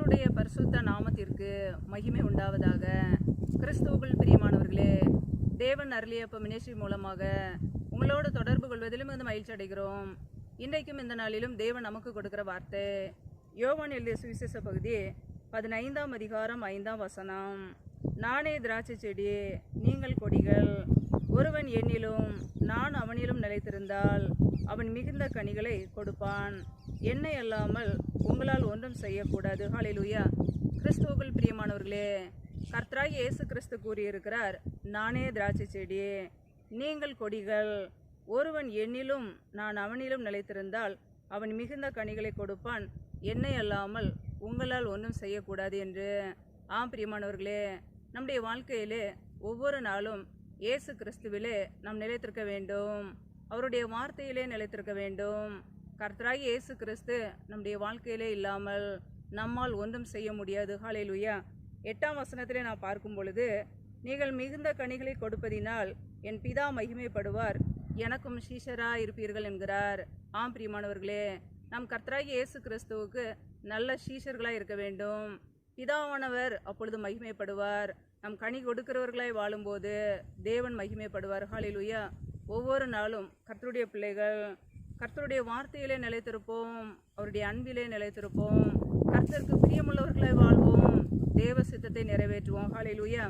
கர்த்தருடைய பரிசுத்த நாமத்திற்கு மகிமை உண்டாவதாக. கிறிஸ்துவுக்குள் பிரியமானவர்களே, தேவன் அருளியப்ப மினிஸ்ட்ரி மூலமாக உங்களோடு தொடர்பு கொள்வதிலும் வந்து மகிழ்ச்சி அடைகிறோம். இன்றைக்கும் இந்த நாளிலும் தேவன் நமக்கு கொடுக்கிற வார்த்தை யோவான் எழுதிய சுவிசேஷ பகுதி 15ஆம் அதிகாரம் 5ஆம் வசனம். நானே திராட்சை செடி, நீங்கள் கொடிகள். ஒருவன் என்னிலும் நான் அவனிலும் நிலைத்திருந்தால் அவன் மிகுந்த கனிகளை கொடுப்பான். என்னை அல்லாமல் உங்களால் ஒன்றும் செய்யக்கூடாது. ஹல்லேலூயா. கிறிஸ்துவுக்குள் பிரியமானவர்களே, கர்த்தராகிய இயேசு கிறிஸ்து கூறியிருக்கிறார், நானே திராட்சை செடி, நீங்கள் கொடிகள். ஒருவன் என்னிலும் நான் அவனிலும் நிலைத்திருந்தால் அவன் மிகுந்த கனிகளை கொடுப்பான். என்னை அல்லாமல் உங்களால் ஒன்றும் செய்யக்கூடாது என்று. ஆம் பிரியமானவர்களே, நம்முடைய வாழ்க்கையிலே ஒவ்வொரு நாளும் இயேசு கிறிஸ்துவிலே நாம் நிலைத்திருக்க வேண்டும். அவருடைய வார்த்தையிலே நிலைத்திருக்க வேண்டும். கர்த்தராகிய இயேசு கிறிஸ்து நம்முடைய வாழ்க்கையிலே இல்லாமல் நம்மால் ஒன்றும் செய்ய முடியாது. ஹல்லேலூயா. 8ஆம் வசனத்திலே நான் பார்க்கும் பொழுது, நீங்கள் மிகுந்த கனிகளை கொடுப்பதினால் என் பிதா மகிமைப்படுவார், எனக்கும் சீஷராக இருப்பீர்கள் என்கிறார். ஆம் பிரியமானவர்களே, நாம் கர்த்தராகிய இயேசு கிறிஸ்துவுக்கு நல்ல சீஷர்களாக இருக்க வேண்டும். பிதாவானவர் அப்பொழுது மகிமைப்படுவார். நம் கனி கொடுக்கிறவர்களாய் வாழும்போது தேவன் மகிமைப்படுவார். ஹல்லேலூயா. ஒவ்வொரு நாளும் கர்த்தருடைய பிள்ளைகள் கர்த்தருடைய வார்த்தையிலே நிலைத்திருப்போம், அவருடைய அன்பிலே நிலைத்திருப்போம், கர்த்தருக்கு பிரியமுள்ளவர்களாய் வாழ்வோம், தேவ சித்தத்தை நிறைவேற்றுவோம். ஹல்லேலூயா.